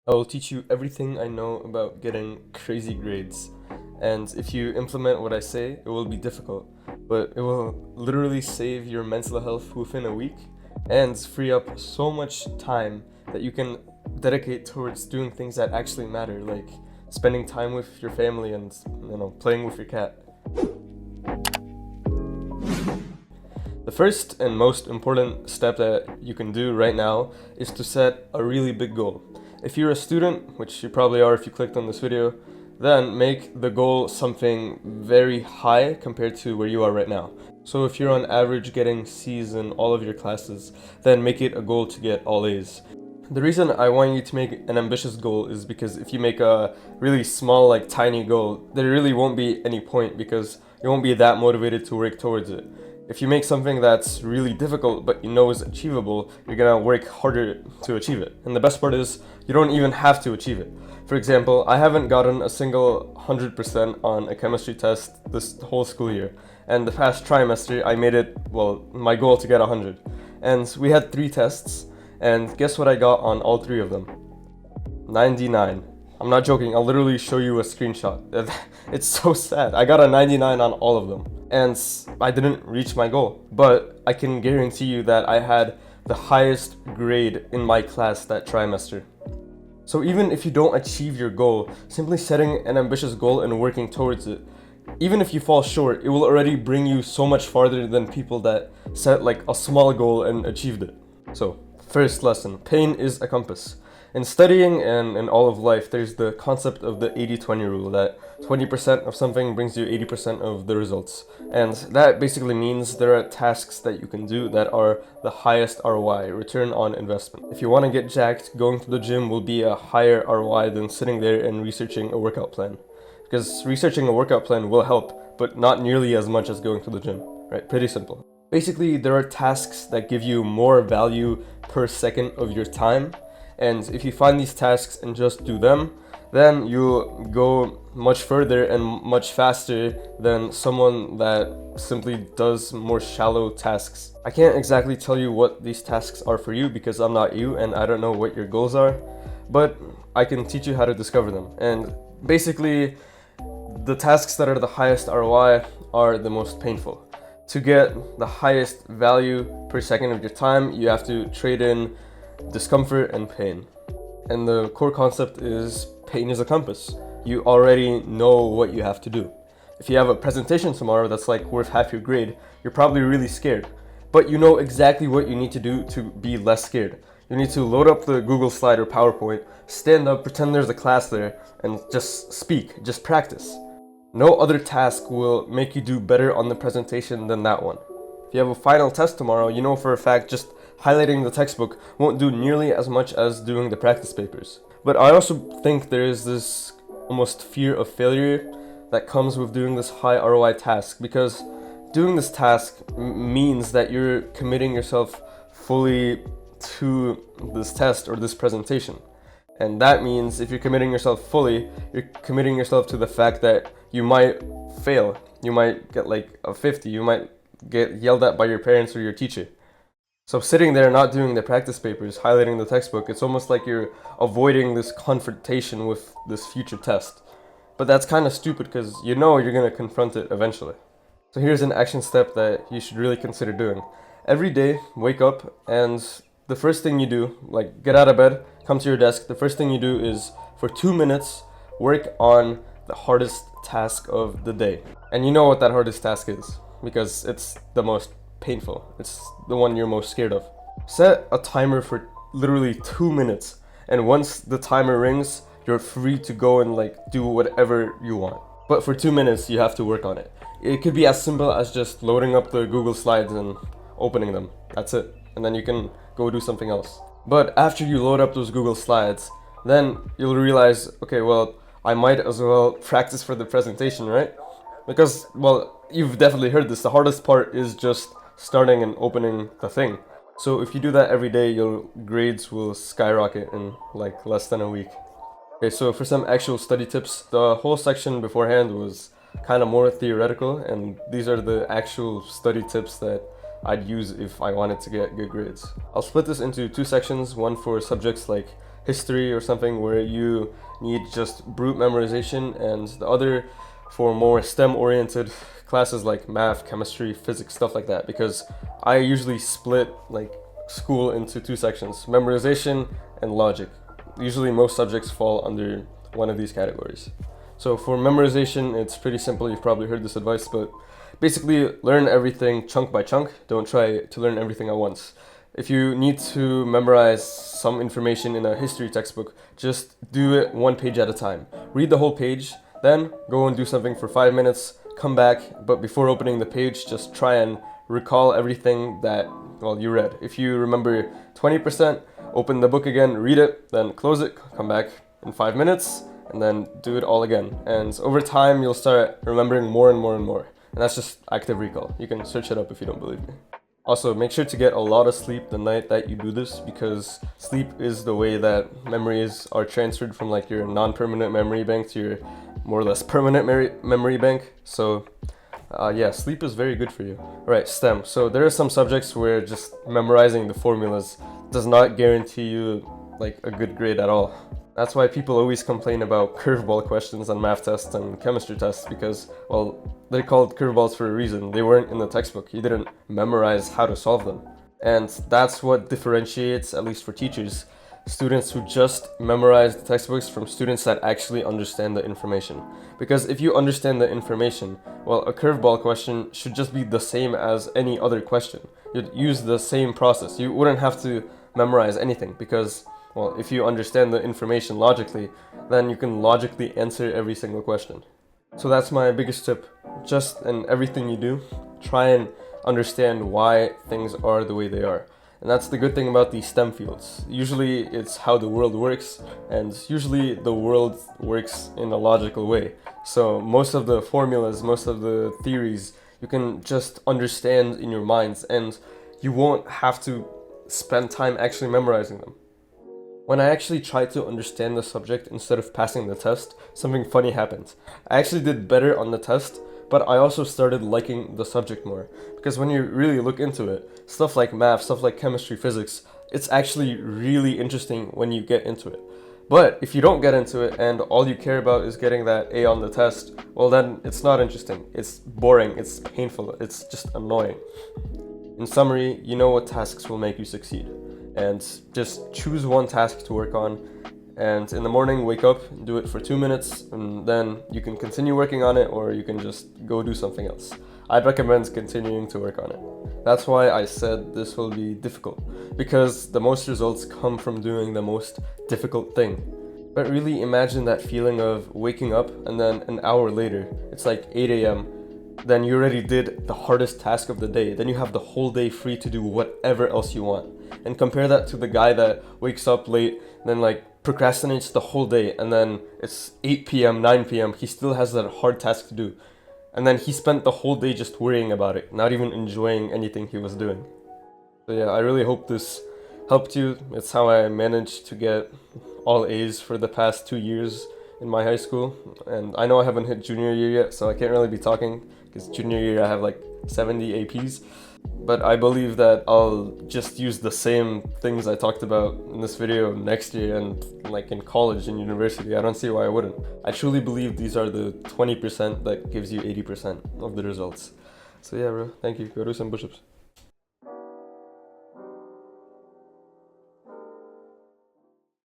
I will teach you everything I know about getting crazy grades. And if you implement what I say, it will be difficult, but it will literally save your mental health within a week and free up so much time that you can dedicate towards doing things that actually matter, like spending time with your family and, playing with your cat. The first and most important step that you can do right now is to set a really big goal. If you're a student, which you probably are if you clicked on this video, then make the goal something very high compared to where you are right now. So if you're on average getting C's in all of your classes, then make it a goal to get all A's. The reason I want you to make an ambitious goal is because if you make a really small, like tiny goal, there really won't be any point because you won't be that motivated to work towards it. If you make something that's really difficult but you know is achievable, you're gonna work harder to achieve it. And the best part is, you don't even have to achieve it. For example, I haven't gotten a single 100% on a chemistry test this whole school year. And the past trimester, I made it, my goal to get 100. And we had 3 tests, and guess what I got on all 3 of them? 99. I'm not joking, I'll literally show you a screenshot. It's so sad. I got a 99 on all of them. And I didn't reach my goal. But I can guarantee you that I had the highest grade in my class that trimester. So even if you don't achieve your goal, simply setting an ambitious goal and working towards it, even if you fall short, it will already bring you so much farther than people that set like a small goal and achieved it. So, first lesson, pain is a compass. In studying and in all of life, there's the concept of the 80-20 rule, that 20% of something brings you 80% of the results. And that basically means there are tasks that you can do that are the highest ROI, return on investment. If you want to get jacked, going to the gym will be a higher ROI than sitting there and researching a workout plan. Because researching a workout plan will help, but not nearly as much as going to the gym, right? Pretty simple. Basically, there are tasks that give you more value per second of your time. And if you find these tasks and just do them, then you go much further and much faster than someone that simply does more shallow tasks. I can't exactly tell you what these tasks are for you because I'm not you and I don't know what your goals are, but I can teach you how to discover them. And basically, the tasks that are the highest ROI are the most painful. To get the highest value per second of your time, you have to trade in discomfort and pain. And the core concept is pain is a compass. You already know what you have to do. If you have a presentation tomorrow that's like worth half your grade, you're probably really scared. But you know exactly what you need to do to be less scared. You need to load up the Google slide or PowerPoint, stand up, pretend there's a class there, and just speak, just practice. No other task will make you do better on the presentation than that one. If you have a final test tomorrow, you know for a fact just highlighting the textbook won't do nearly as much as doing the practice papers. But I also think there is this almost fear of failure that comes with doing this high ROI task, because doing this task means that you're committing yourself fully to this test or this presentation. And that means if you're committing yourself fully, you're committing yourself to the fact that you might fail. You might get like a 50, you might get yelled at by your parents or your teacher. So sitting there not doing the practice papers, highlighting the textbook, it's almost like you're avoiding this confrontation with this future test. But that's kind of stupid because you know you're going to confront it eventually. So here's an action step that you should really consider doing. Every day, wake up and the first thing you do, like get out of bed, come to your desk, the first thing you do is for 2 minutes, work on the hardest task of the day. And you know what that hardest task is because it's the most painful. It's the one you're most scared of. Set a timer for literally 2 minutes, and once the timer rings, you're free to go and like do whatever you want. But for 2 minutes, you have to work on it. It could be as simple as just loading up the Google Slides and opening them. That's it. And then you can go do something else. But after you load up those Google Slides, then you'll realize, okay, well, I might as well practice for the presentation, right? Because, well, you've definitely heard this. The hardest part is just starting and opening the thing. So if you do that every day, your grades will skyrocket in like less than a week. Okay, so for some actual study tips, the whole section beforehand was kind of more theoretical, and these are the actual study tips that I'd use if I wanted to get good grades. I'll split this into 2 sections, one for subjects like history or something where you need just brute memorization, and the other for more STEM oriented classes like math, chemistry, physics, stuff like that. Because I usually split like school into two sections: memorization and logic. Usually most subjects fall under one of these categories. So for memorization, it's pretty simple. You've probably heard this advice, but basically learn everything chunk by chunk. Don't try to learn everything at once. If you need to memorize some information in a history textbook, just do it one page at a time. Read the whole page, then go and do something for 5 minutes, come back, but before opening the page, just try and recall everything that, well, you read. If you remember 20%, open the book again, read it, then close it, come back in 5 minutes, and then do it all again. And over time, you'll start remembering more and more and more. And that's just active recall. You can search it up if you don't believe me. Also, make sure to get a lot of sleep the night that you do this, because sleep is the way that memories are transferred from like your non-permanent memory bank to your more or less permanent memory bank. So yeah, sleep is very good for you. Alright, STEM. So there are some subjects where just memorizing the formulas does not guarantee you like a good grade at all. That's why people always complain about curveball questions on math tests and chemistry tests, because, well, they're called curveballs for a reason. They weren't in the textbook. You didn't memorize how to solve them. And that's what differentiates, at least for teachers, students who just memorize the textbooks from students that actually understand the information. Because if you understand the information, well, a curveball question should just be the same as any other question. You'd use the same process. You wouldn't have to memorize anything, because, well, if you understand the information logically, then you can logically answer every single question. So that's my biggest tip. Just in everything you do, try and understand why things are the way they are. And that's the good thing about these STEM fields. Usually it's how the world works, and usually the world works in a logical way. So most of the formulas, most of the theories, you can just understand in your minds, and you won't have to spend time actually memorizing them. When I actually tried to understand the subject instead of passing the test, something funny happened. I actually did better on the test, but I also started liking the subject more. Because when you really look into it, stuff like math, stuff like chemistry, physics, it's actually really interesting when you get into it. But if you don't get into it and all you care about is getting that A on the test, well then it's not interesting. It's boring, it's painful, it's just annoying. In summary, you know what tasks will make you succeed. And just choose one task to work on, and in the morning wake up, do it for 2 minutes, and then you can continue working on it, or you can just go do something else. I'd recommend continuing to work on it. That's why I said this will be difficult, because the most results come from doing the most difficult thing. But really imagine that feeling of waking up and then an hour later, it's like 8 a.m, then you already did the hardest task of the day. Then you have the whole day free to do whatever else you want. And compare that to the guy that wakes up late, then like procrastinates the whole day, and then it's 8 p.m, 9 p.m, he still has that hard task to do. And then he spent the whole day just worrying about it, not even enjoying anything he was doing. So yeah, I really hope this helped you. It's how I managed to get all A's for the past 2 years in my high school. And I know I haven't hit junior year yet, so I can't really be talking, because junior year I have like 70 APs. But I believe that I'll just use the same things I talked about in this video next year and like in college and university. I don't see why I wouldn't. I truly believe these are the 20% that gives you 80% of the results. So yeah, bro, thank you. Go do some push-ups.